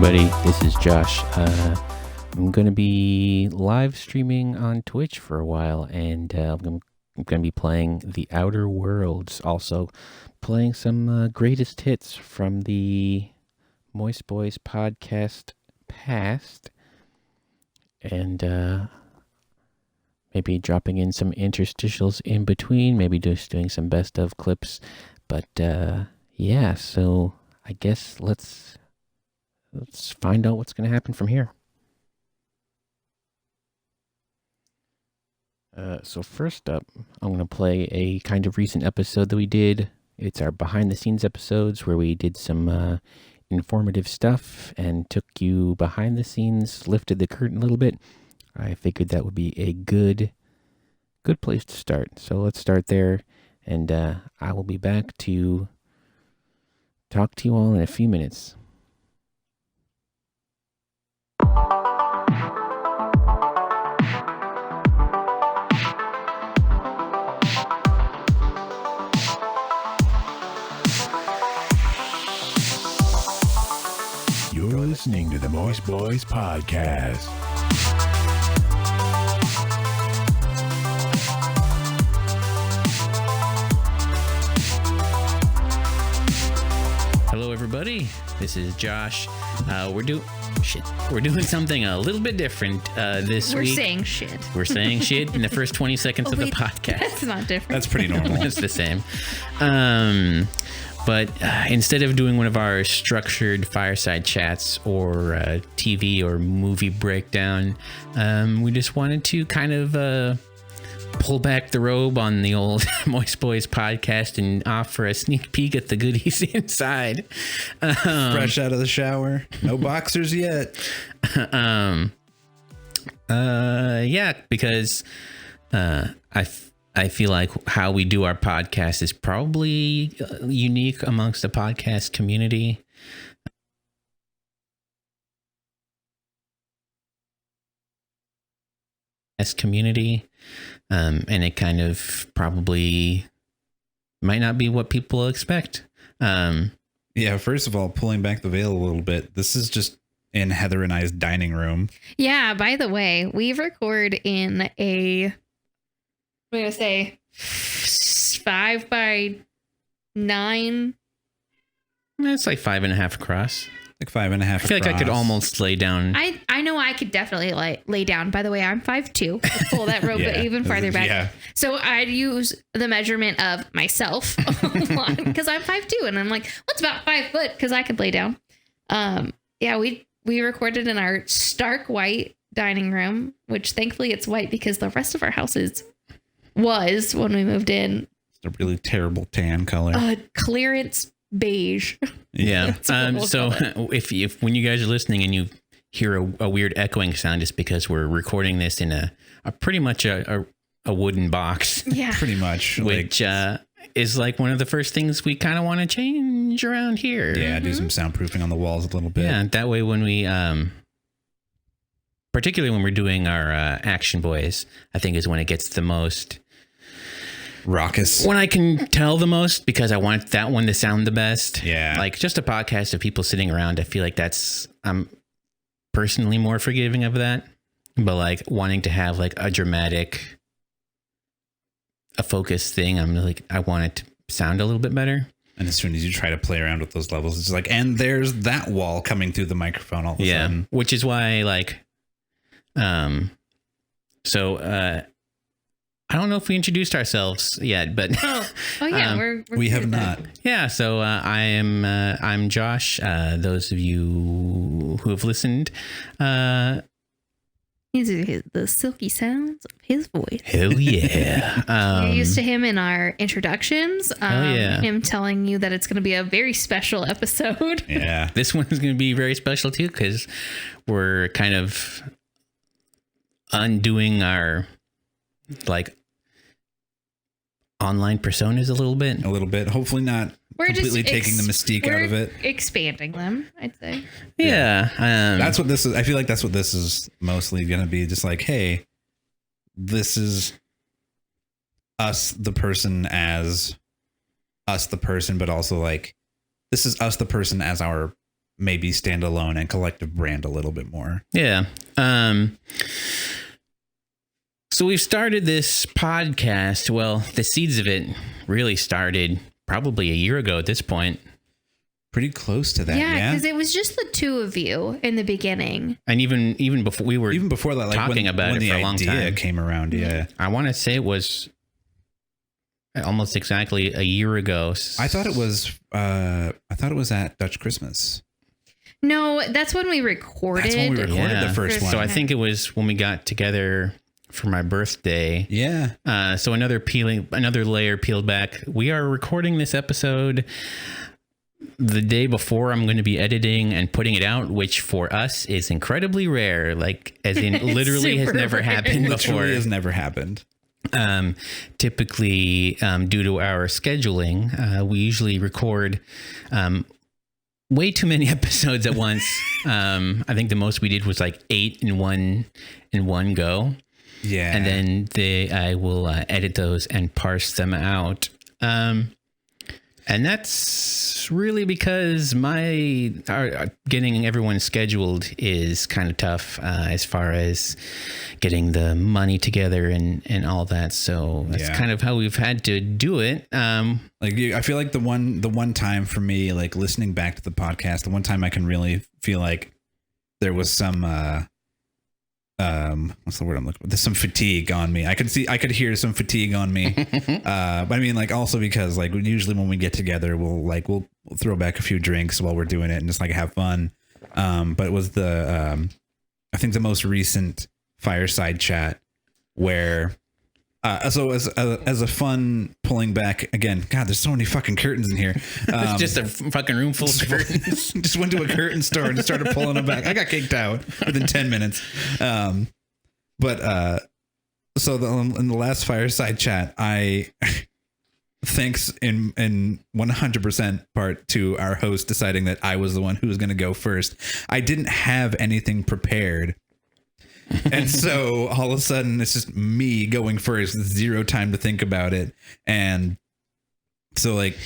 everybody. This is Josh. I'm going to be live streaming on Twitch for a while, and I'm going to be playing The Outer Worlds. Also, playing some greatest hits from the Moist Boys podcast past, and maybe dropping in some interstitials in between, maybe just doing some best of clips. But yeah, so I guess let's find out what's going to happen from here. So first up, I'm going to play a kind of recent episode that we did. It's our behind the scenes episodes where we did some informative stuff and took you behind the scenes, lifted the curtain a little bit. I figured that would be a good place to start. So let's start there, and I will be back to talk to you all in a few minutes. You're listening to the Moist Boys Podcast. Hello, everybody. This is Josh. We're doing something a little bit different this week. We're saying shit. We're saying shit in the first 20 seconds of the podcast. That's not different. That's pretty normal. It's the same. But instead of doing one of our structured fireside chats or TV or movie breakdown, we just wanted to kind of pull back the robe on the old Moist Boys podcast and offer a sneak peek at the goodies inside. Fresh out of the shower. No boxers yet. Yeah, because I feel like how we do our podcast is probably unique amongst the podcast community. And it kind of probably might not be what people expect. Yeah, first of all, pulling back the veil a little bit, this is just in Heather and I's dining room. Yeah, by the way, we record in a, I'm going to say 5 by 9. It's like 5.5 across. Like 5.5 I feel like I could almost lay down. I know I could definitely lay down. By the way, I'm 5'2". Pull that rope even farther back. Yeah. So I'd use the measurement of myself because I'm 5'2", and I'm like, what's about 5 foot? Because I could lay down. Yeah, we recorded in our stark white dining room, which thankfully it's white because the rest of our houses was when we moved in. It's a really terrible tan color. Clearance beige. Yeah. We'll so if when you guys are listening and you hear a weird echoing sound, it's because we're recording this in a pretty much a wooden box. Yeah. Pretty much. Which is like one of the first things we kind of want to change around here. Yeah, do some soundproofing on the walls a little bit. Yeah, that way when we particularly when we're doing our Action Boys, I think is when it gets the most raucous. When I can tell the most, because I want that one to sound the best. Yeah. Like just a podcast of people sitting around, I feel like I'm personally more forgiving of that. But like wanting to have like a dramatic, a focused thing, I'm like, I want it to sound a little bit better. And as soon as you try to play around with those levels, it's like, and there's that wall coming through the microphone all of a sudden. Which is why like, I don't know if we introduced ourselves yet, but oh yeah, we're we have not. Yeah, so I'm Josh. Those of you who have listened, these are the silky sounds of his voice. Hell yeah! You're used to him in our introductions. Yeah. Him telling you that it's going to be a very special episode. Yeah, this one is going to be very special too because we're kind of undoing our like online personas a little bit. Hopefully not completely taking the mystique out of it. Expanding them, I'd say. Yeah. That's what this is. I feel like that's what this is mostly going to be. Just like, hey, this is us, the person, as us, the person, but also like this is us, the person, as our maybe stand alone and collective brand a little bit more. Yeah. So we've started this podcast. Well, the seeds of it really started probably a year ago at this point. Pretty close to that. Yeah, because it was just the two of you in the beginning. And even before we were that, like talking about it for a long time. When the idea came around, yeah. I want to say it was almost exactly a year ago. I thought it was at Dutch Christmas. No, that's when we recorded. That's when we recorded the first one. So I think it was when we got together for my birthday. Yeah. So another layer peeled back. We are recording this episode the day before I'm going to be editing and putting it out, which for us is incredibly rare. Like, as in literally has never happened before. Literally has never happened. Typically, due to our scheduling, we usually record way too many episodes at once. I think the most we did was like 8 in one go. Yeah. And then I will edit those and parse them out. And that's really because getting everyone scheduled is kind of tough as far as getting the money together and all that. So that's kind of how we've had to do it. I feel like the one time for me, like listening back to the podcast, the one time I can really feel like there was some what's the word I'm looking for? There's some fatigue on me. I could hear some fatigue on me. But I mean, like, also because like usually when we get together, we'll throw back a few drinks while we're doing it and just like have fun. But it was I think the most recent fireside chat where, so as a fun pulling back again, God, there's so many fucking curtains in here. It's just a fucking room full of curtains. Just went to a curtain store and started pulling them back. I got kicked out within 10 minutes. So in the last fireside chat, thanks in 100% part to our host deciding that I was the one who was going to go first. I didn't have anything prepared. And so all of a sudden it's just me going first, zero time to think about it. And so like,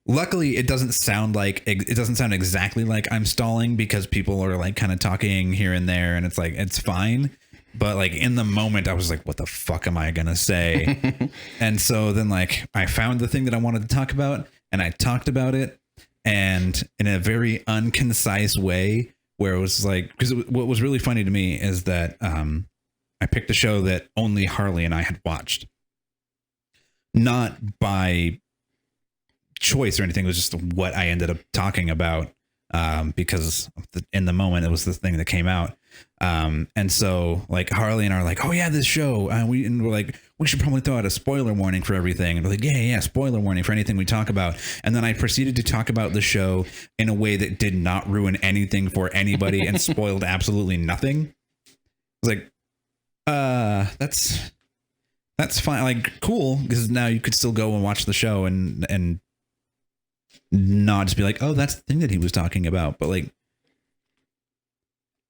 luckily it doesn't sound exactly like I'm stalling because people are like kind of talking here and there and it's like, it's fine. But like in the moment I was like, what the fuck am I going to say? And so then like I found the thing that I wanted to talk about and I talked about it, and in a very unconcise way, where it was like, because what was really funny to me is that I picked a show that only Harley and I had watched, not by choice or anything. It was just what I ended up talking about because in the moment it was the thing that came out. And so like Harley and I are like, oh yeah, this show. We're like, we should probably throw out a spoiler warning for everything. And we're like, yeah, spoiler warning for anything we talk about. And then I proceeded to talk about the show in a way that did not ruin anything for anybody and spoiled absolutely nothing. I was like, that's fine. Like, cool. Because now you could still go and watch the show and not just be like, oh, that's the thing that he was talking about. But like,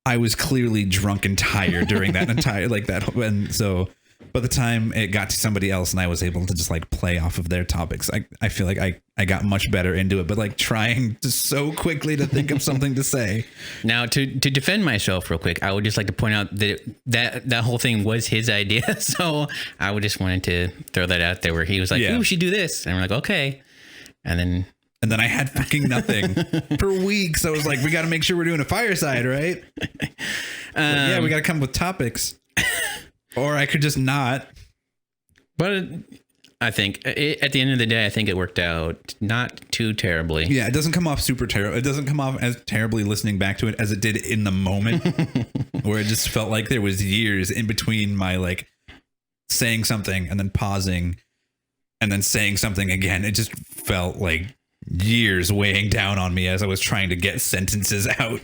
I was clearly drunk and tired during that entire like that. And so by the time it got to somebody else and I was able to just like play off of their topics, I feel like I got much better into it, but like trying to so quickly to think of something to say. Now to defend myself real quick, I would just like to point out that whole thing was his idea. So I would just wanted to throw that out there where he was like, "Ooh, we should do this." And we're like, okay. And then I had fucking nothing for weeks. I was like, we got to make sure we're doing a fireside, right? Yeah, we got to come up with topics. Or I could just not. But I think at the end of the day, I think it worked out not too terribly. Yeah, it doesn't come off super terrible. It doesn't come off as terribly listening back to it as it did in the moment, where it just felt like there was years in between my like saying something and then pausing and then saying something again. It just felt like years weighing down on me as I was trying to get sentences out.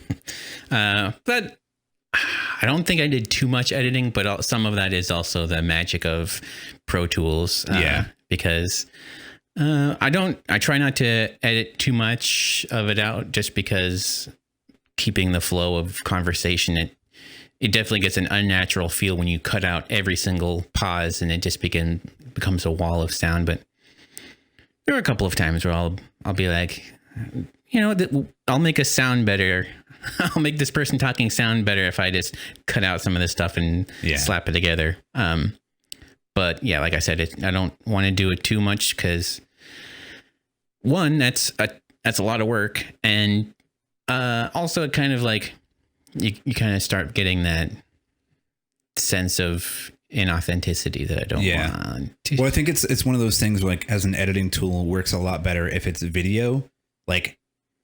But I don't think I did too much editing, but some of that is also the magic of Pro Tools. Because I try not to edit too much of it out just because keeping the flow of conversation, it definitely gets an unnatural feel when you cut out every single pause and it just becomes a wall of sound. But there are a couple of times where I'll be like, you know, I'll make us sound better. I'll make this person talking sound better if I just cut out some of this stuff and slap it together. But yeah, like I said, I don't want to do it too much because one, that's a lot of work, and also it kind of like you kind of start getting that sense of inauthenticity that I don't want. Well, I think it's one of those things where, like, as an editing tool, works a lot better if it's video. Like,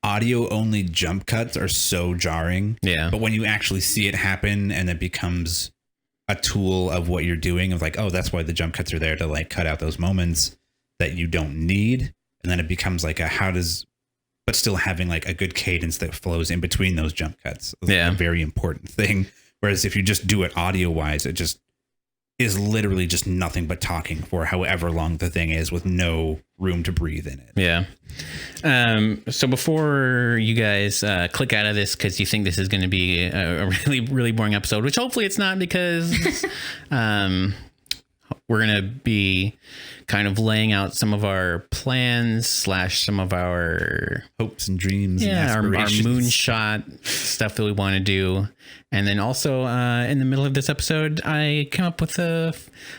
audio only jump cuts are so jarring. Yeah. But when you actually see it happen and it becomes a tool of what you're doing, of like, oh, that's why the jump cuts are there, to like cut out those moments that you don't need. And then it becomes like but still having like a good cadence that flows in between those jump cuts. It's a very important thing. Whereas if you just do it audio wise, it just is literally just nothing but talking for however long the thing is, with no room to breathe in it. Yeah. So before you guys click out of this because you think this is going to be a really, really boring episode, which hopefully it's not, because we're going to be kind of laying out some of our plans / some of our hopes and dreams. And our aspirations. moonshot stuff that we want to do. And then also in the middle of this episode, I came up with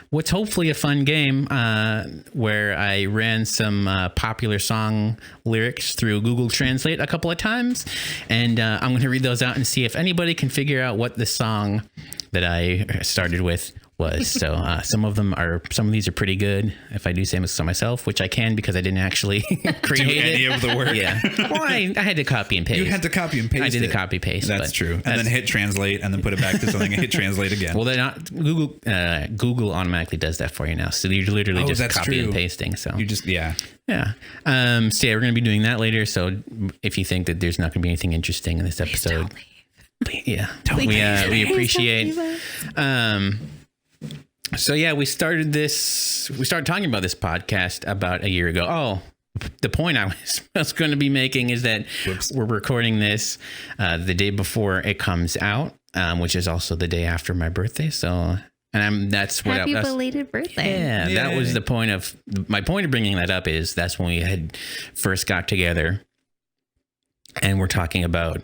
what's hopefully a fun game where I ran some popular song lyrics through Google Translate a couple of times. And I'm going to read those out and see if anybody can figure out what the song that I started with was. So some of these are pretty good, if I do say so myself, which I can because I didn't actually create any of the work. Yeah. Well, I had to copy and paste. You had to copy and paste. I did a copy paste. That's true. And then hit translate and then put it back to something and hit translate again. Well, they're not Google automatically does that for you now. So you're literally just copy and pasting. So you just yeah. So yeah, we're going to be doing that later. So if you think that there's not going to be anything interesting in this episode, we appreciate. So yeah, we started talking about this podcast about a year ago. Oh, the point I was going to be making is that we're recording this the day before it comes out, which is also the day after my birthday. So, that's what happy belated birthday. Yeah, Yay. that was the point of my point of bringing that up. Is that's when we had first got together. And we're talking about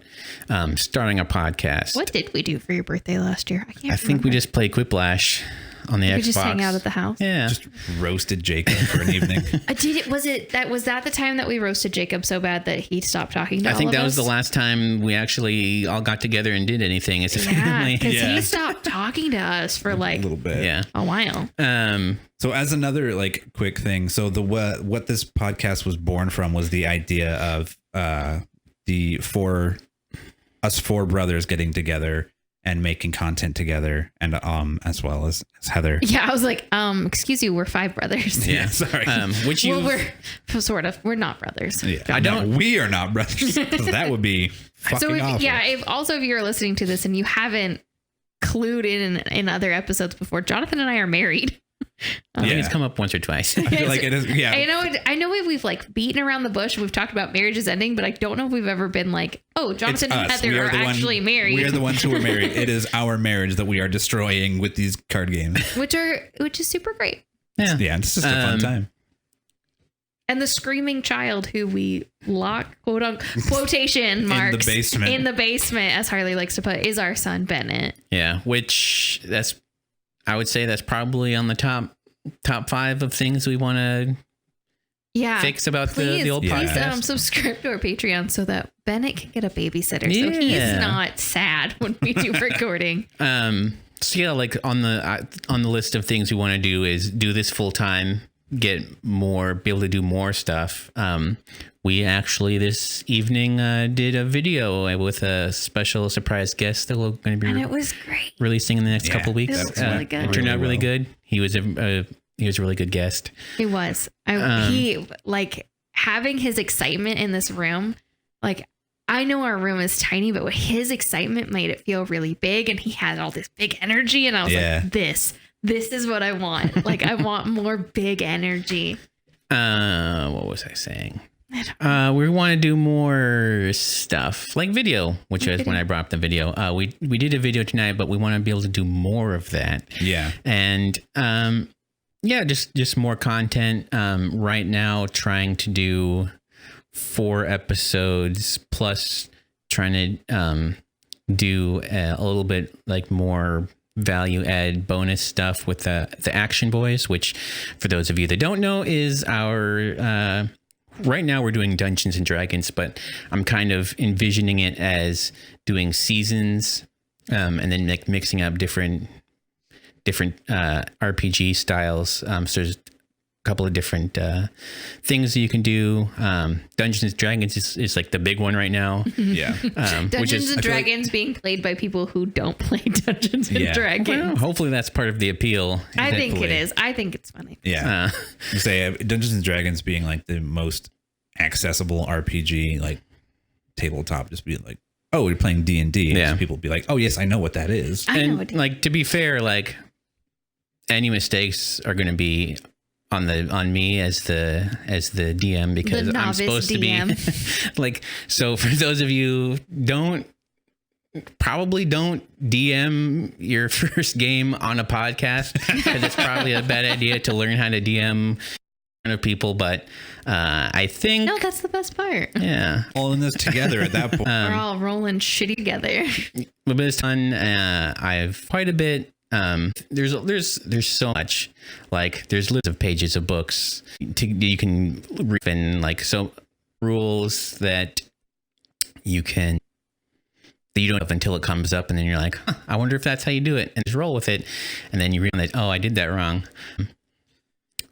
starting a podcast. What did we do for your birthday last year? I think we just played Quiplash on the Xbox. We just hang out at the house. Yeah, just roasted Jacob for an evening. Was that the time that we roasted Jacob so bad that he stopped talking to us? I think that was the last time we actually all got together and did anything as a family. family. Because he stopped talking to us for like a little bit. a while. So as another like quick thing, so what this podcast was born from was the idea of us four brothers getting together and making content together, and as well as Heather. Yeah, I was like, excuse you, we're 5 brothers. Yeah, sorry. We're not brothers. Yeah, we are not brothers. That would be fucking awful. Yeah, if you're listening to this and you haven't clued in other episodes before, Jonathan and I are married. I think it's come up once or twice. I feel like it is. Yeah, I know we've like beaten around the bush. We've talked about marriages ending, but I don't know if we've ever been like, oh, Jonathan and Heather are actually married. We are the ones who are married. It is our marriage that we are destroying with these card games, which is super great. Yeah, it's just a fun time. And the screaming child who we lock, quote unquote, quotation marks in the basement, as Harley likes to put, is our son Bennett. Yeah, which I would say that's probably on the top 5 of things we want to fix about the old podcast. Please subscribe to our Patreon so that Bennett can get a babysitter, so he's not sad when we do recording. So yeah, like on the list of things we want to do is do this full time, be able to do more stuff. We actually this evening did a video with a special surprise guest that we're going to be and it was great. Releasing in the next couple of weeks. It was really good. It turned out really good. He was a really good guest. He was. He like having his excitement in this room. Like, I know our room is tiny, but his excitement made it feel really big, and he had all this big energy. And I was like, this is what I want. Like, I want more big energy. What was I saying? We want to do more stuff like video, which is when I brought up the video. We did a video tonight, but we want to be able to do more of that. Yeah. And just more content. Right now, trying to do 4 episodes plus trying to do a little bit like more value add bonus stuff with the Action Boys, which for those of you that don't know is our right now we're doing Dungeons and Dragons, but I'm kind of envisioning it as doing seasons and then like mixing up different RPG styles. So there's a couple of different things that you can do. Dungeons and Dragons is like the big one right now. Yeah. Dungeons and Dragons being played by people who don't play Dungeons and Dragons. Well, hopefully that's part of the appeal. I think it is. I think it's funny. Yeah. You say Dungeons and Dragons being like the most accessible RPG, like tabletop, just being like, oh, you're playing D&D. Yeah. So people be like, oh yes, I know what that is. And like, to be fair, like any mistakes are going to be on me as the DM, because I'm supposed to be like, so for those of you probably don't DM your first game on a podcast, because it's probably a bad idea to learn how to DM of people, but I think no, that's the best part. Yeah, all in this together at that point. We're all rolling shitty together. But it's fun. I've quite a bit. There's so much, like there's lists of pages of books you can read, and like so rules that you don't have until it comes up, and then you're like, huh, I wonder if that's how you do it, and just roll with it, and then you realize, oh, I did that wrong,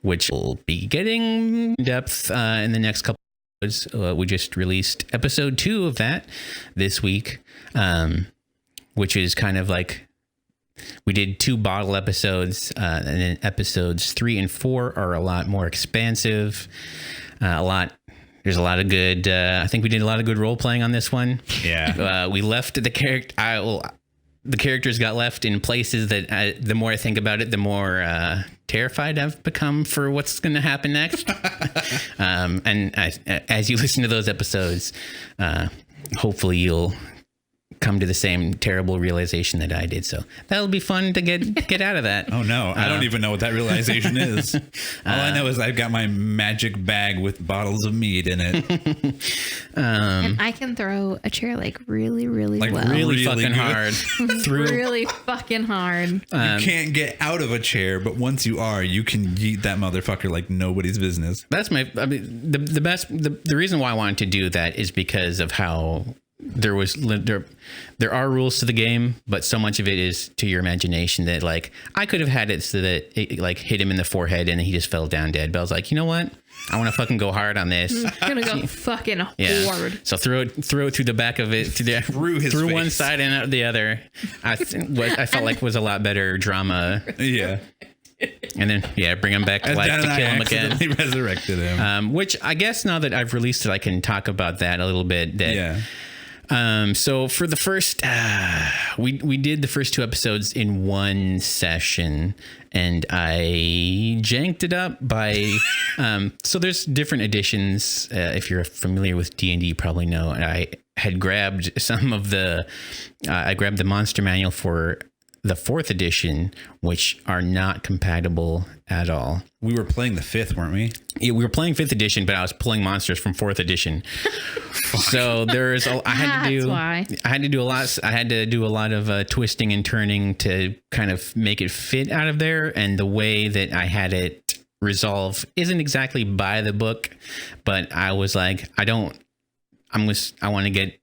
which will be getting in depth in the next couple of episodes. We just released episode 2 of that this week, which is kind of like, we did 2 bottle episodes, and then episodes 3 and 4 are a lot more expansive. There's a lot of good. I think we did a lot of good role playing on this one. Yeah. We left the character. The characters got left in places that the more I think about it, the more terrified I've become for what's going to happen next. And as you listen to those episodes, hopefully you'll come to the same terrible realization that I did. So that'll be fun to get out of that. Oh no, I don't even know what that realization is. All I know is I've got my magic bag with bottles of mead in it. And I can throw a chair like really, really Like well. Really Really fucking good. hard. Through Really fucking hard. You can't get out of a chair, but once you are, you can yeet that motherfucker like nobody's business. That's the reason why I wanted to do that is because of how there are rules to the game, but so much of it is to your imagination that like I could have had it so that it like hit him in the forehead and he just fell down dead. But I was like, you know what? I want to fucking go hard on this. I'm gonna go fucking hard. So throw it through the back of it, through one side and out the other. What I felt like was a lot better drama. Yeah. And then bring him back to life to kill him again. Accidentally resurrected him. Which I guess now that I've released it, I can talk about that a little bit. So for the first, we did the first 2 episodes in one session, and I janked it up by, so there's different editions. If you're familiar with D&D, you probably know. I had grabbed I grabbed the monster manual for the 4th edition, which are not compatible at all. We were playing the 5th, weren't we? Yeah, we were playing 5th edition, but I was pulling monsters from 4th edition. So I had to do a lot of twisting and turning to kind of make it fit out of there. And the way that I had it resolve isn't exactly by the book, but I was like, I want to get,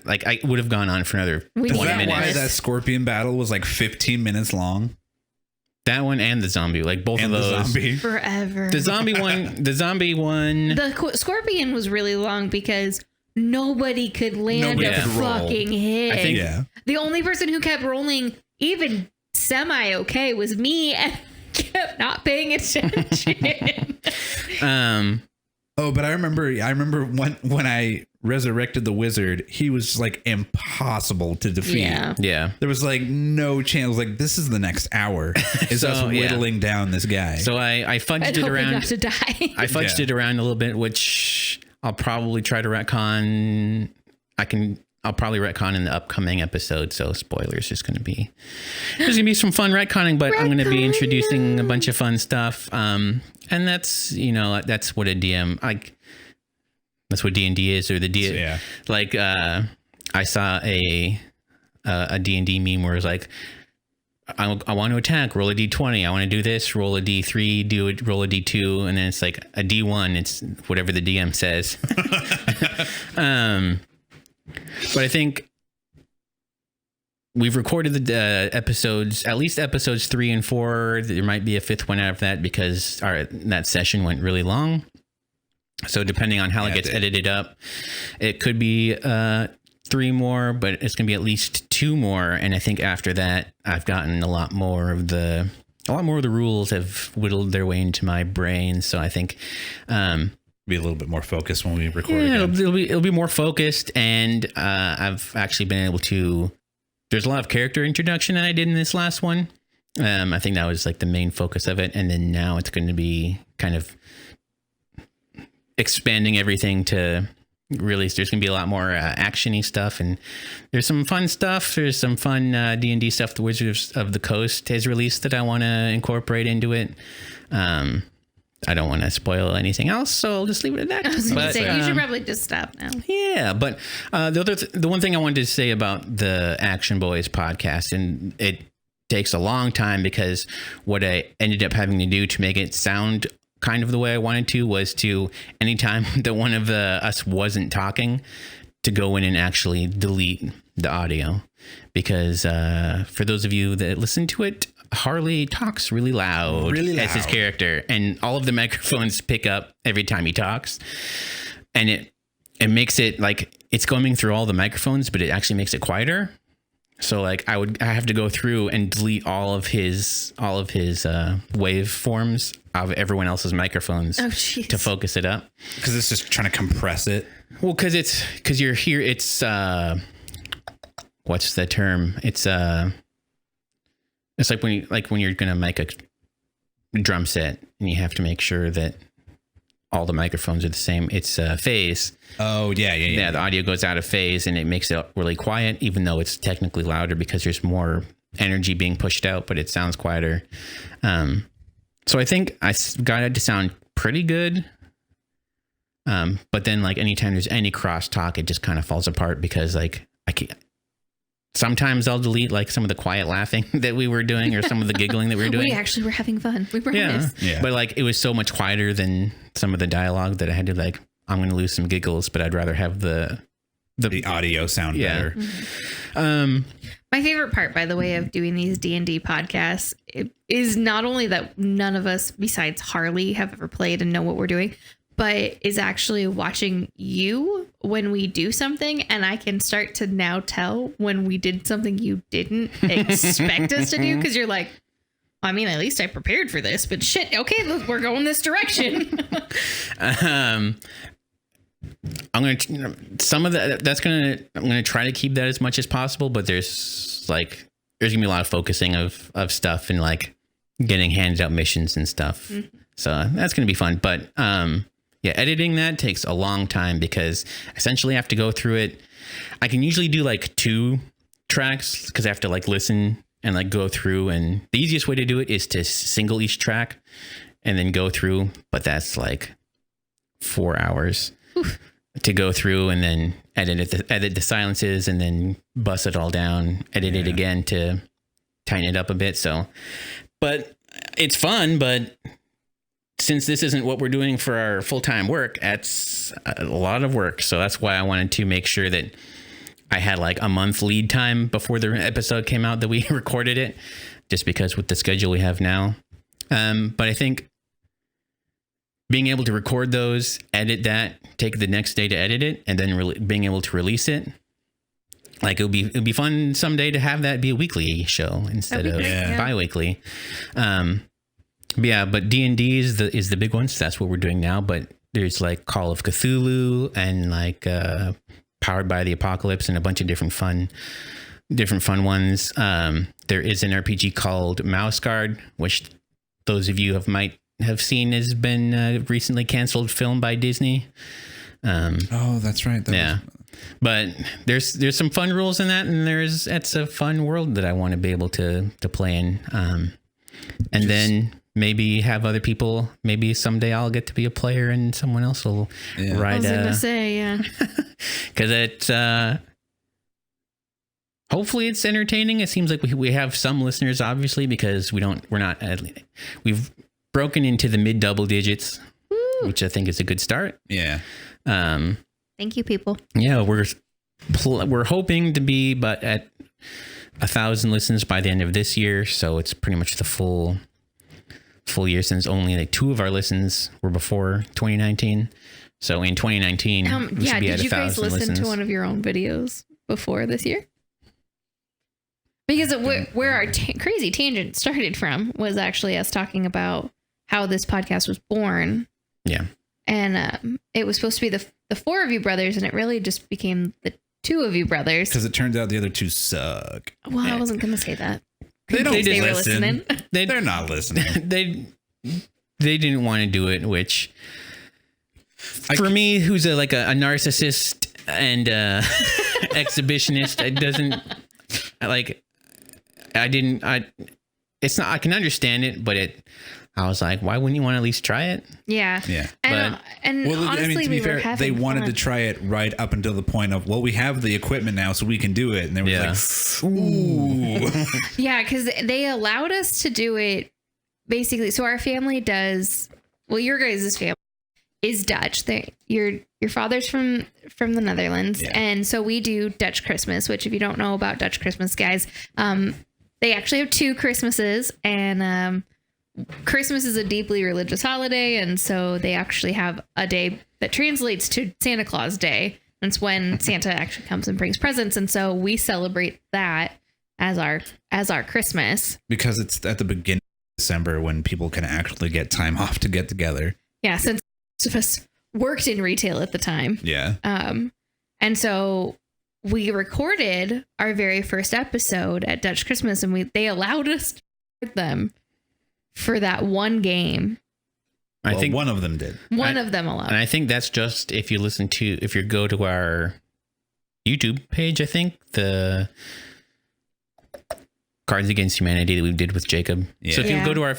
like I would have gone on for another 20 Is that minutes. why that scorpion battle was like 15 minutes long? That one and the zombie, like both And of the those. zombie. Forever. The zombie one. The scorpion was really long because nobody could land Nobody a could roll. fucking hit. I think- Yeah. The only person who kept rolling even semi-okay was me, and kept not paying attention. Oh, but I remember when I resurrected the wizard, he was just like impossible to defeat. Yeah. There was like no chance. Like, this is the next hour. Is us whittling down this guy. So I fudged I'd it hope he around. got to die. I fudged it around a little bit, which I'll probably try to retcon. I'll probably retcon in the upcoming episode. So spoilers, there's going to be some fun retconning, but I'm going to be introducing a bunch of fun stuff. And that's what a DM, like, That's what D&D is, or the D. Yeah. Like I saw a D&D meme where it's like, I want to attack, roll a D20. I want to do this, roll a D3, roll a D2, and then it's like a D1. It's whatever the DM says. But I think we've recorded the episodes, at least episodes 3 and 4. There might be a 5th one out of that because that session went really long. So depending on how it gets edited up, it could be 3 more, but it's going to be at least 2 more. And I think after that, I've gotten a lot more of the rules have whittled their way into my brain. So I think, be a little bit more focused when we record. Yeah, it'll be more focused. And, I've actually been able to, there's a lot of character introduction that I did in this last one. I think that was like the main focus of it. And then now it's going to be kind of expanding everything to really, there's gonna be a lot more actiony stuff, and there's some fun stuff. There's some fun D&D stuff the Wizards of the Coast has released that I want to incorporate into it. I don't want to spoil anything else, so I'll just leave it at that. I was going to say, you should probably just stop now. Yeah, but the one thing I wanted to say about the Action Boys podcast, and it takes a long time because what I ended up having to do to make it sound kind of the way I wanted to was to, anytime that one of us wasn't talking, to go in and actually delete the audio, because for those of you that listen to it, Harley talks really loud as his character, and all of the microphones pick up every time he talks, and it makes it like it's going through all the microphones, but it actually makes it quieter. So like I have to go through and delete all of his waveforms of everyone else's microphones to focus it up. Because it's just trying to compress it. Well, because you're here. It's what's the term? It's like when you're gonna make a drum set and you have to make sure that all the microphones are the same. It's phase. Oh yeah. The audio goes out of phase and it makes it really quiet, even though it's technically louder because there's more energy being pushed out, but it sounds quieter. So I think I got it to sound pretty good. But then like anytime there's any crosstalk, it just kind of falls apart because like I can't. Sometimes I'll delete like some of the quiet laughing that we were doing or some of the giggling that we were doing. We actually were having fun. We promise. Yeah. But like it was so much quieter than some of the dialogue that I had to like, I'm going to lose some giggles, but I'd rather have the audio sound better. Mm-hmm. My favorite part, by the way, of doing these D&D podcasts is not only that none of us besides Harley have ever played and know what we're doing, but is actually watching you when we do something, and I can start to now tell when we did something you didn't expect us to do, because you're like, I mean, at least I prepared for this, but shit, okay, look, we're going this direction. I'm gonna try to keep that as much as possible, but there's gonna be a lot of focusing of stuff and like getting handed out missions and stuff. Mm-hmm. So that's gonna be fun, but yeah, editing that takes a long time because essentially I have to go through it. I can usually do like 2 tracks because I have to like listen and like go through, and the easiest way to do it is to single each track and then go through, but that's like 4 hours to go through and then edit the silences and then bust it all down, edit it again to tighten it up a bit. So, but it's fun, but since this isn't what we're doing for our full-time work, that's a lot of work. So that's why I wanted to make sure that I had like a month lead time before the episode came out that we recorded it, just because with the schedule we have now. But I think being able to record those, edit that, take the next day to edit it, and then being able to release it, like it'll be fun someday to have that be a weekly show instead of bi-weekly. But D&D is the big one. So that's what we're doing now. But there's like Call of Cthulhu and like Powered by the Apocalypse and a bunch of different fun ones. There is an RPG called Mouse Guard, which those of you might have seen has been recently canceled film by Disney. Oh, that's right. But there's some fun rules in that, and it's a fun world that I want to be able to play in. And then maybe have other people. Maybe someday I'll get to be a player and someone else will Yeah. ride. I was gonna say, yeah. Because it's hopefully it's entertaining. It seems like we have some listeners, obviously, because we've broken into the mid double digits, Woo. which I think is a good start. Yeah. Thank you, people. Yeah, we're hoping to be but at 1,000 listens by the end of this year, so it's pretty much the full year, since only like 2 of our listens were before 2019. So in 2019, we should be did at you guys 1,000 listen listens. to one of your own videos before this year? Because where our crazy tangent started from was actually us talking about how this podcast was born. Yeah. And it was supposed to be the 4 of you brothers, and it really just became the 2 of you brothers. Because it turns out the other 2 suck. Well, I wasn't going to say that. They don't They were listen. listening. They're not listening. They didn't want to do it, which for me, who's a narcissist and exhibitionist, it doesn't like. It's not. I can understand it, but I was like, why wouldn't you want to at least try it? Yeah. Yeah. And Well, honestly, I mean, to we be were fair, having they wanted fun. to try it right up until the point of, well, we have the equipment now, so we can do it. And they were like, ooh. Yeah, because they allowed us to do it basically. So our family does, well, your guys' family is Dutch. Your father's from the Netherlands. Yeah. And so we do Dutch Christmas, which if you don't know about Dutch Christmas, guys, they actually have 2 Christmases, and Christmas is a deeply religious holiday. And so they actually have a day that translates to Santa Claus Day. That's when Santa actually comes and brings presents. And so we celebrate that as our Christmas. Because it's at the beginning of December when people can actually get time off to get together. Yeah, since most of us worked in retail at the time. Yeah. And so we recorded our very first episode at Dutch Christmas, and they allowed us to record them for that one game. I Well, think one of them did. One of them allowed. And I think that's just if you go to our YouTube page, I think the Cards Against Humanity that we did with Jacob. Yeah. So if you Yeah. go to our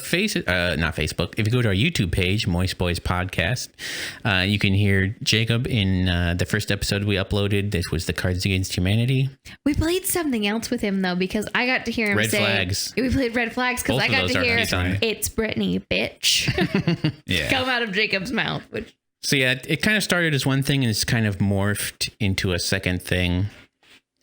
not Facebook, if you go to our YouTube page, Moist Boys Podcast, you can hear Jacob in the first episode we uploaded. This was the Cards Against Humanity. We played something else with him though, because I got to hear him Red say Flags. We played Red Flags because Both I of got those to are hear fun. "It's Brittany, bitch" Yeah. come out of Jacob's mouth, which So yeah, it kind of started as one thing and it's kind of morphed into a second thing.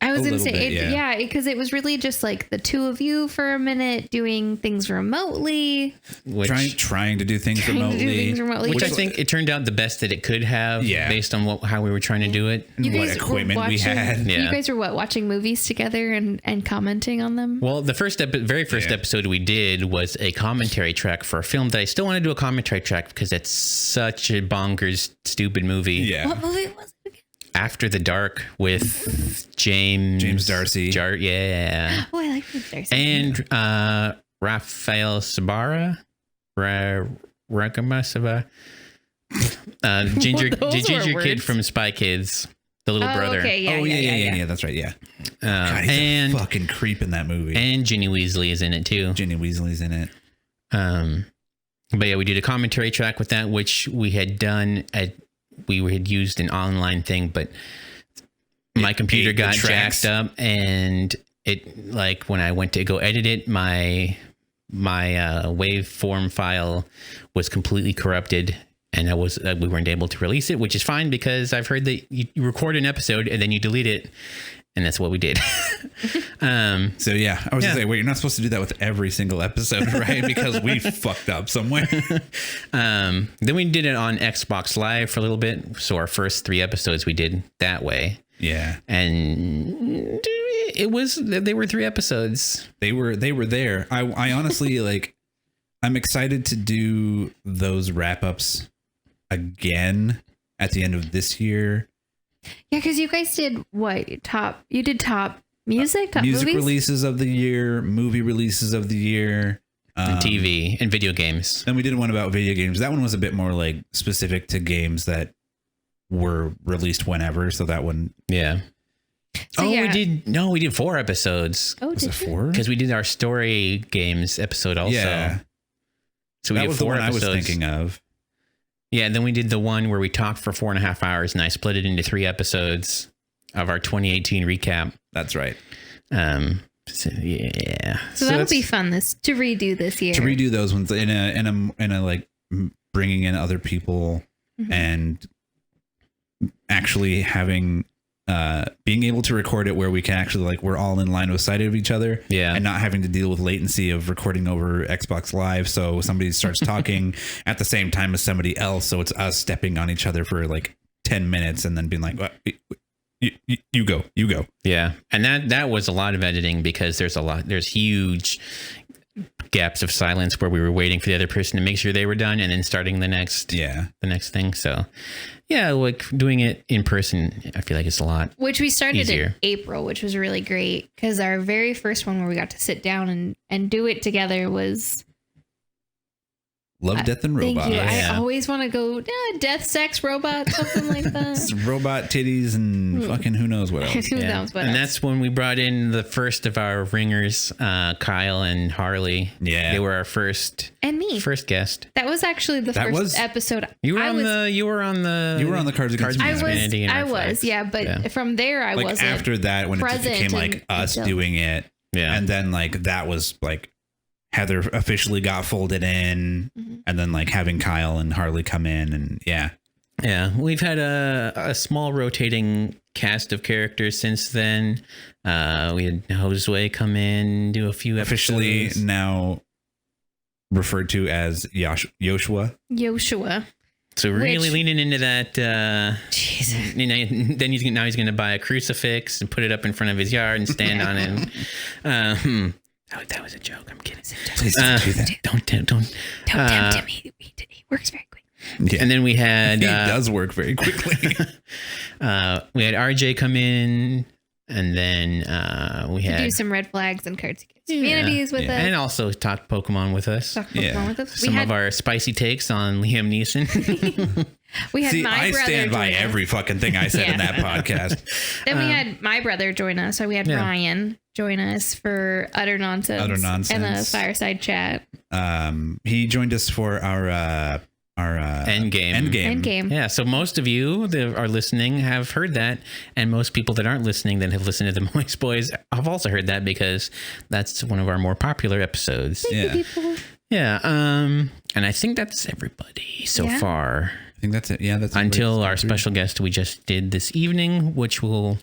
I was A gonna little say, bit, yeah. because it was really just like the 2 of you for a minute doing things remotely. Which Trying to do things Trying to do remotely. things remotely. I Which- think it turned out the best that it could have, Yeah. based on how we were trying to do it. And You what guys were equipment we watching- had. Yeah. You guys were watching movies together and commenting on them? Well, the very first Yeah. episode we did was a commentary track for a film that I still want to do a commentary track because it's such a bonkers, stupid movie. Yeah. What movie was it again? After the Dark with James Darcy. Yeah. Oh, I like James Darcy. And Raphael Sabara. Ragamasava. Ginger, Those the were ginger kid words. from Spy Kids. The little brother. Okay, yeah, Oh, yeah. yeah. That's right. Yeah. God, he's And a fucking creep in that movie. and Ginny Weasley is in it too. Ginny Weasley's in it. But yeah, we did a commentary track with that, which we had done we had used an online thing, but my computer ate the got tracks. jacked up, and it, like, when I went to go edit it, my waveform file was completely corrupted, and we weren't able to release it, which is fine because I've heard that you record an episode and then you delete it. And that's what we did. So yeah, I was gonna say, wait, you're not supposed to do that with every single episode, right? Because we fucked up somewhere. Then we did it on Xbox Live for a little bit. So our first 3 episodes we did that way. Yeah, And they were 3 episodes. they were there. I honestly like. I'm excited to do those wrap ups again at the end of this year. Yeah, because you guys did what? You did top music, top Music movies? releases of the year, movie releases of the year, And TV and video games. Then we did one about video games. That one was a bit more like specific to games that were released whenever. So that one, Yeah. So, yeah. we did 4 episodes Oh, was did it you? 4? because we did our story games episode also. Yeah. So we That have was the 4 one I was episodes. thinking of. Yeah, and then we did the one where we talked for 4.5 hours, and I split it into 3 episodes of our 2018 recap. That's right. So, yeah. So that'll it's- be fun to redo this year. To redo those ones in a like bringing in other people Mhm. and actually having being able to record it where we can actually like we're all in line of sight of each other. Yeah. And not having to deal with latency of recording over Xbox Live. So somebody starts talking at the same time as somebody else. So it's us stepping on each other for like 10 minutes and then being like, you go. Yeah, and that was a lot of editing because there's huge gaps of silence where we were waiting for the other person to make sure they were done and then starting the next thing. So yeah, like doing it in person, I feel like it's a lot. Which we started Easier. in April, which was really great because our very first one where we got to sit down and do it together was Love, Death, and thank Robots. you. Yeah. I always want to go death, sex, robot, something like It's that. robot titties and fucking who knows what else. Who Yeah. knows what And else. that's when we brought in the first of our ringers, Kyle and Harley. Yeah. They were our first And me. guest. That was actually the That first was- episode. You were I on was, the Cards Against I Humanity. was, and I Red was, Flags. yeah. But Yeah. from there, I Like wasn't. after that, when it present became like us until- doing it, Yeah. and then like that was like Heather officially got folded in, Mhm. and then like having Kyle and Harley come in, and yeah, Yeah, we've had a small rotating cast of characters since then. We had Josue come in, do a few officially episodes. now referred to as Joshua. Joshua. So really Which- leaning into that. Jesus. You know, then he's going to buy a crucifix and put it up in front of his yard and stand on it. That was a joke. I'm kidding. Please don't do that. Don't. Don't tempt him. He works very quick. Yeah. And then we had He does work very quickly. we had RJ come in, and then we To had do some red flags and Cards Against Humanities with us. and also talk Pokemon with us. Talk Pokemon Yeah. with us. Some of our spicy takes on Liam Neeson. we had See, my I brother stand by join us. every fucking thing I said in Yeah. that podcast. Then we had my brother join us. So we had Yeah. Ryan join us for Utter Nonsense. Utter And a Nonsense. fireside chat. He joined us for our Endgame. Endgame. Yeah, so most of you that are listening have heard that, and most people that aren't listening that have listened to the Moist Boys have also heard that because that's one of our more popular episodes. Yeah. People. Yeah, and I think that's everybody so Yeah. far I think that's it. Yeah, that's until everybody's our gone through. special guest we just did this evening, which will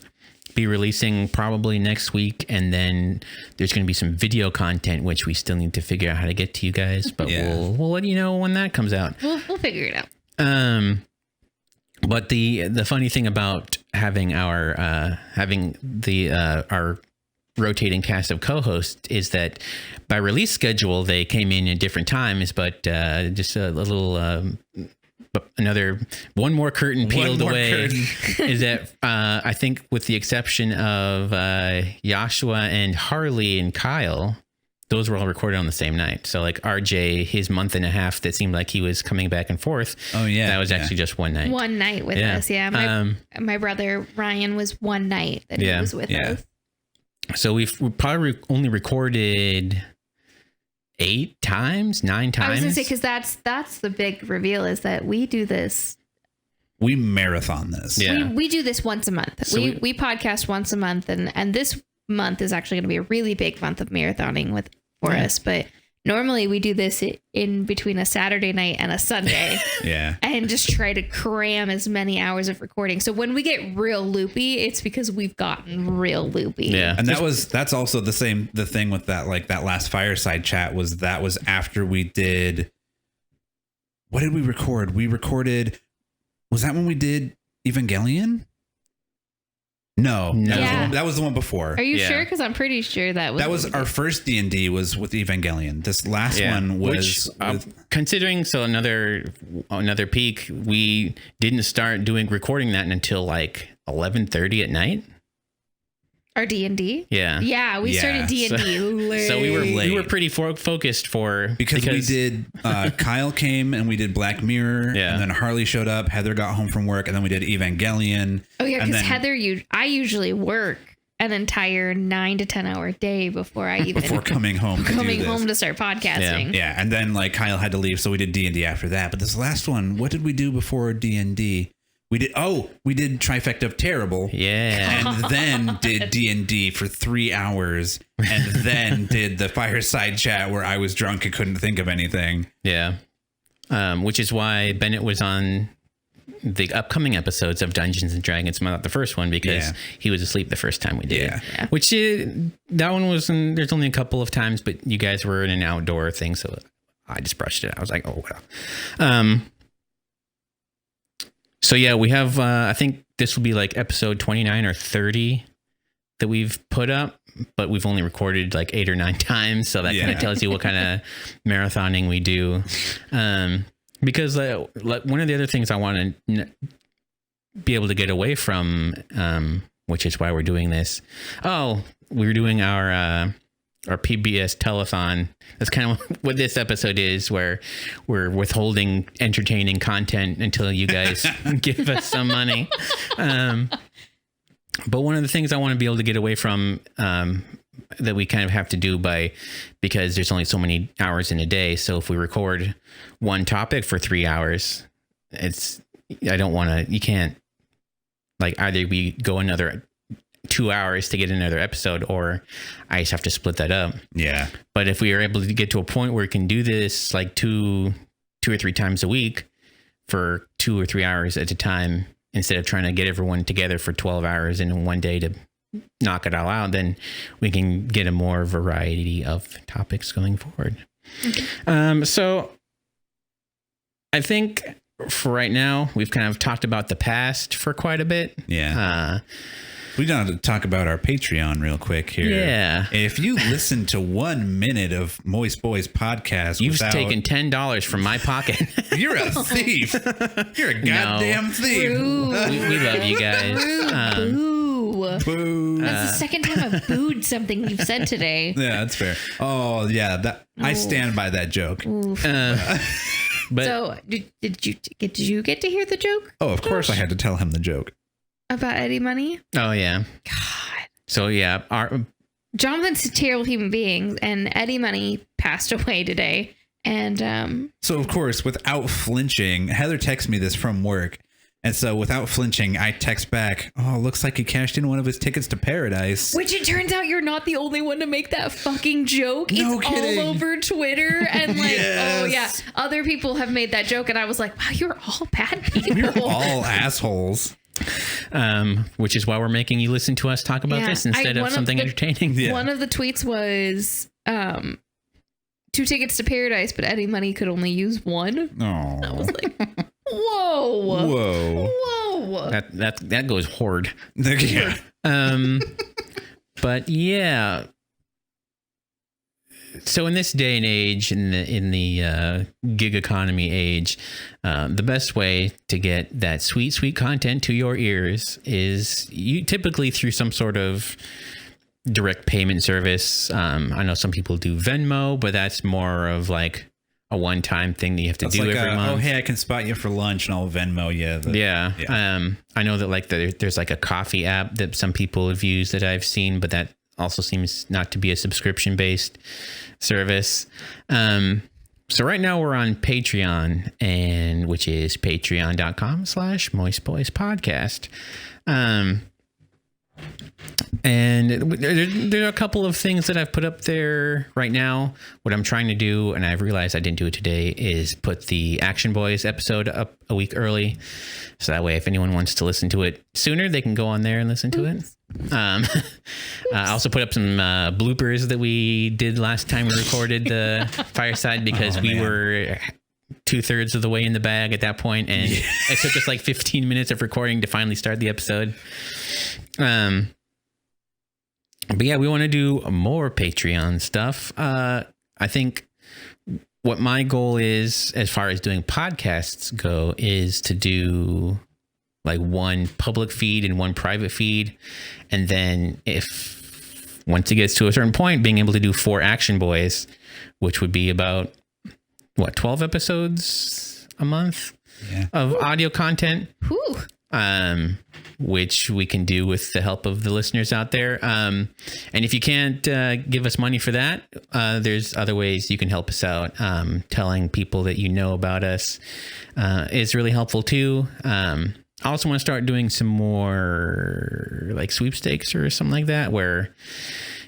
be releasing probably next week, and then there's going to be some video content which we still need to figure out how to get to you guys, but Yeah. we'll let you know when that comes out. We'll figure it out. But the funny thing about having our our rotating cast of co-hosts is that by release schedule they came in at different times, but just a little one more curtain peeled more away curtain. is that I think with the exception of Joshua and Harley and Kyle, those were all recorded on the same night. So like RJ, his month and a half that seemed like he was coming back and forth. Oh yeah, That was yeah. actually just one night. One night with Yeah. us. Yeah. My brother Ryan was one night that Yeah. he was with Yeah. us. So we probably only recorded 9 times. I was gonna say because that's the big reveal is that we do this. We marathon this. Yeah. We do this once a month. So we podcast once a month, and this month is actually going to be a really big month of marathoning for us. But normally we do this in between a Saturday night and a Sunday, Yeah. and just try to cram as many hours of recording. So when we get real loopy, it's because we've gotten real loopy. Yeah. And that's also the thing with that, like that last fireside chat was after we did, what did we record? Was that when we did Evangelion? No. No. Yeah. That was the one before. Are you Yeah. sure? Because I'm pretty sure that was Our first D&D was with Evangelion. This last one was Which, considering another peak, we didn't start recording that until like 11:30 at night. our D&D. Yeah. Yeah, we Yeah. started D&D late. So we Late. were pretty focused for because we did Kyle came and we did Black Mirror, Yeah. and then Harley showed up, Heather got home from work, and then we did Evangelion. Oh yeah, and because then- Heather, I usually work, an entire 9 to 10 hour day before I even Before coming home to do this. home to start podcasting. Yeah, and then like Kyle had to leave, so we did D&D after that. But this last one, what did we do before D&D? We did Trifecta of Terrible. Yeah. And then did D&D for 3 hours, and then did the fireside chat where I was drunk and couldn't think of anything. Yeah. Which is why Bennett was on the upcoming episodes of Dungeons and Dragons, not the first one, because he was asleep the first time we did it. Yeah. Which that one was there's only a couple of times, but you guys were in an outdoor thing, so I just brushed it. I was like, oh well. So yeah, we have I think this will be like episode 29 or 30 that we've put up, but we've only recorded like 8 or 9 times, so that kind of tells you what kind of marathoning we do. Because like one of the other things I want to be able to get away from, which is why we're doing this. Oh, we're doing our PBS telethon. That's kind of what this episode is, where we're withholding entertaining content until you guys give us some money. But one of the things I want to be able to get away from, that we kind of have to do because there's only so many hours in a day. So if we record one topic for 3 hours, you can't, like, either we go another 2 hours to get another episode, or I just have to split that up. Yeah. But if we are able to get to a point where we can do this like two or three times a week for 2 or 3 hours at a time, instead of trying to get everyone together for 12 hours in one day to knock it all out, then we can get a more variety of topics going forward. Okay. So I think for right now, we've kind of talked about the past for quite a bit. Yeah. We got to talk about our Patreon real quick here. Yeah. If you listen to 1 minute of Moist Boys podcast, you've taken $10 from my pocket. You're a thief. You're a goddamn thief. We love you guys. Boo. That's the second time I've booed something you've said today. Yeah, that's fair. Oh, yeah. I stand by that joke. But so, did you get to hear the joke? Oh, of course I had to tell him the joke. About Eddie Money? Oh, yeah. God. So, yeah. Jonathan's a terrible human being, and Eddie Money passed away today. And so, of course, without flinching, Heather texts me this from work. And so without flinching, I text back, oh, looks like he cashed in one of his tickets to paradise. Which it turns out you're not the only one to make that fucking joke. No it's kidding. all over Twitter. And like, Yes. oh yeah, other people have made that joke. And I was like, wow, you're all bad people. We're all assholes. Which is why we're making you listen to us talk about this instead of something entertaining. Yeah. One of the tweets was 2 tickets to paradise, but Eddie Money could only use 1. Oh. I was like, whoa. That goes hard. Yeah. But yeah. So in this day and age, in the gig economy age, the best way to get that sweet content to your ears is typically through some sort of direct payment service. I know some people do Venmo, but that's more of like a one-time thing that you have to do every month. Oh, hey, I can spot you for lunch and I'll Venmo you. Yeah. I know that like there's like a coffee app that some people have used that I've seen, but that also seems not to be a subscription-based service. So right now we're on Patreon, and which is patreon.com/moistboyspodcast. And there are a couple of things that I've put up there right now. What I'm trying to do, and I've realized I didn't do it today, is put the Action Boys episode up a week early. So that way, if anyone wants to listen to it sooner, they can go on there and listen to it. I also put up some bloopers that we did last time we recorded the Fireside, because we were 2/3 of the way in the bag at that point, and it took us like 15 minutes of recording to finally start the episode. But yeah, we want to do more Patreon stuff. I think what my goal is, as far as doing podcasts go, is to do like one public feed and one private feed. And then once it gets to a certain point, being able to do 4 Action Boys, which would be about 12 episodes a month of audio content. Whew. which we can do with the help of the listeners out there. And if you can't give us money for that, there's other ways you can help us out. Telling people that you know about us is really helpful too. I also want to start doing some more like sweepstakes or something like that, where,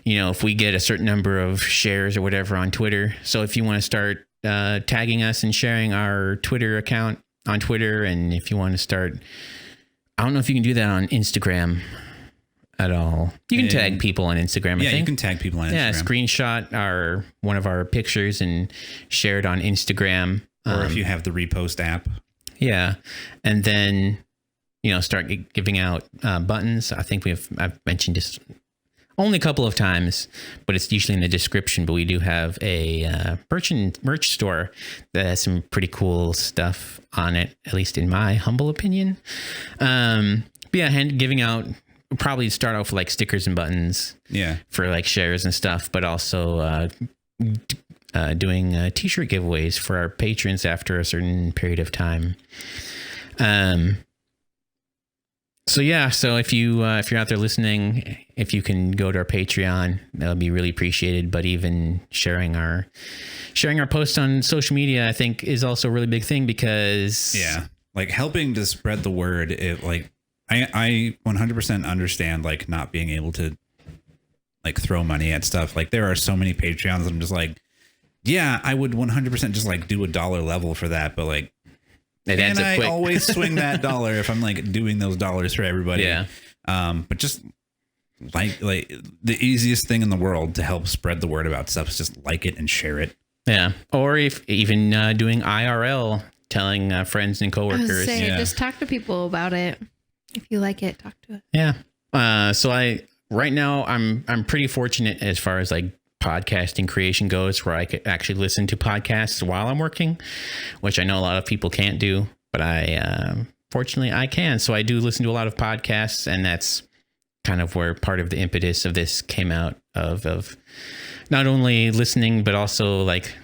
you know, if we get a certain number of shares or whatever on Twitter. So if you want to start tagging us and sharing our Twitter account on Twitter, and if you want to start, I don't know if you can do that on Instagram at all. You can tag people on Instagram. I think you can tag people on Instagram. Yeah, screenshot one of our pictures and share it on Instagram. Or if you have the repost app. Yeah, and then, you know, start giving out buttons. I think I've mentioned this only a couple of times, but it's usually in the description. But we do have a merch store that has some pretty cool stuff on it, at least in my humble opinion. But yeah, giving out, probably start off with like stickers and buttons. Yeah, for like shares and stuff, but also doing t-shirt giveaways for our patrons after a certain period of time. So yeah, so if you're out there listening, if you can go to our Patreon, that would be really appreciated. But even sharing our posts on social media, I think, is also a really big thing, because like helping to spread the word. I 100% understand like not being able to like throw money at stuff. Like there are so many Patreons that I'm just like, yeah, I would 100% just like do $1 level for that, but like, and I always swing that dollar if I'm like doing those dollars for everybody. Yeah. But just like the easiest thing in the world to help spread the word about stuff is just like it and share it. Yeah. Or if even doing IRL, telling friends and coworkers. Just talk to people about it. If you like it, talk to it. Yeah. So right now I'm pretty fortunate as far as like podcasting creation goes, where I could actually listen to podcasts while I'm working, which I know a lot of people can't do, but fortunately I can. So I do listen to a lot of podcasts, and that's kind of where part of the impetus of this came out of not only listening, but also like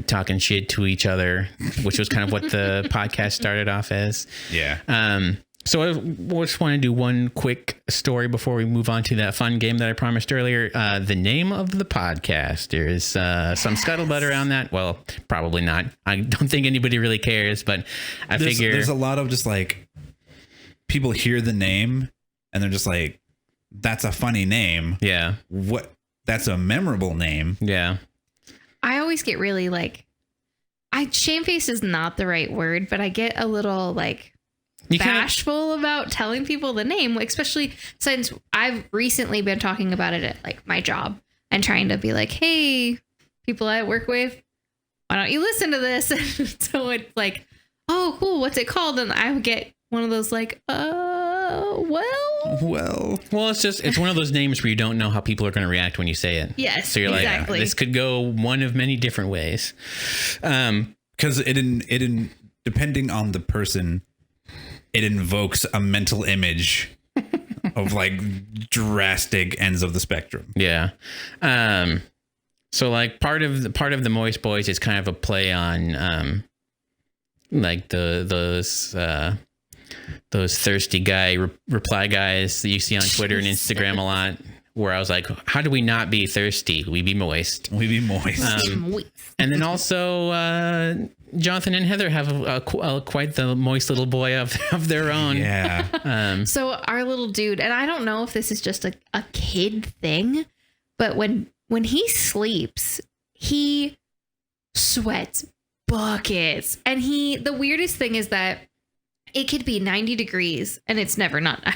talking shit to each other, which was kind of what the podcast started off as. Yeah. So I just want to do one quick story before we move on to that fun game that I promised earlier. The name of the podcast. There's some scuttlebutt around that. Well, probably not. I don't think anybody really cares, but I figure there's a lot of just like people hear the name and they're just like, that's a funny name. Yeah. That's a memorable name. Yeah. I always get really like, shamefaced is not the right word, but I get a little like bashful about telling people the name, especially since I've recently been talking about it at like my job and trying to be like, hey, people I work with, why don't you listen to this? So it's like, oh, cool, what's it called? And I would get one of those like, well, it's one of those names where you don't know how people are going to react when you say it. Yes, so you're exactly. Like, this could go one of many different ways. Because depending on the person, it invokes a mental image of like drastic ends of the spectrum. Yeah. So like part of the Moist Boys is kind of a play on like those thirsty guy reply guys that you see on Twitter and Instagram a lot, where I was like, how do we not be thirsty? We be moist. We be moist. And then also Jonathan and Heather have quite the moist little boy of their own. Yeah. So our little dude, and I don't know if this is just a kid thing, but when he sleeps, he sweats buckets. And the weirdest thing is that it could be 90 degrees and it's never 90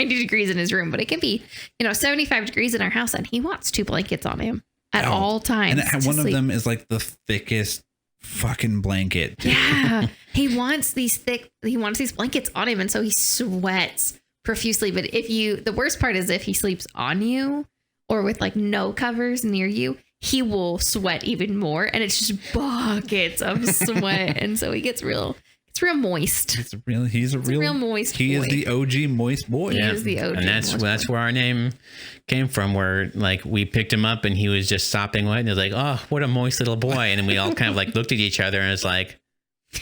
degrees in his room, but it can be, 75 degrees in our house, and he wants 2 blankets on him at all times. And one of them is like the thickest fucking blanket. Yeah. He wants these blankets on him, and so he sweats profusely. But the worst part is if he sleeps on you or with like no covers near you, he will sweat even more, and it's just buckets of sweat. And so he gets real moist. He's a real moist boy. He is the OG moist boy. He is the OG. And that's where our name came from, where like we picked him up and he was just sopping wet, and it was like, oh, what a moist little boy. And then we all kind of like looked at each other and it's like,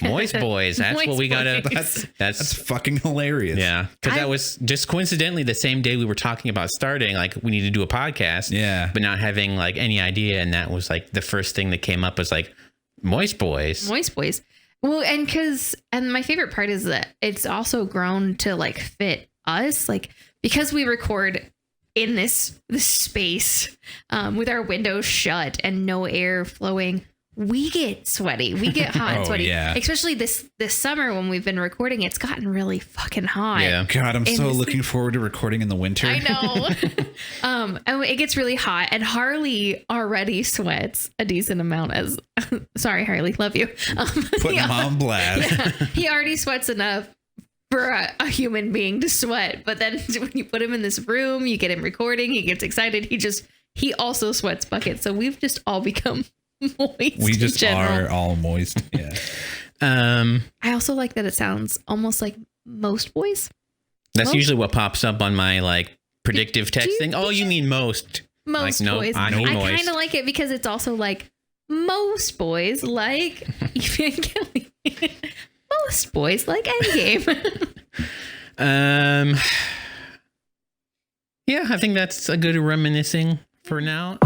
Moist boys. That's Moist what we gotta. boys. That's fucking hilarious. Yeah, because that was just coincidentally the same day we were talking about starting. Like, we need to do a podcast. Yeah. but not having like any idea, and that was like the first thing that came up was like Moist Boys. Moist boys. Well, and my favorite part is that it's also grown to like fit us, like because we record in this space with our windows shut and no air flowing. We get sweaty. We get hot and sweaty. Yeah. Especially this summer when we've been recording, it's gotten really fucking hot. Yeah. God, I'm so it's looking forward to recording in the winter. I know. And it gets really hot, and Harley already sweats a decent amount. As sorry, Harley, love you. Putting him on blast. Yeah, he already sweats enough for a human being to sweat, but then when you put him in this room, you get him recording, he gets excited. He also sweats buckets. So we've just all become moist. We just in general. are all moist. Yeah. I also like that it sounds almost like most boys. That's Most- usually what pops up on my like predictive Did you- texting. Oh, did you mean most? Most Like, no, boys. I I mean moist. kind of like it because it's also like most boys like Evangelion. Most boys like Endgame. Yeah, I think that's a good reminiscing for now.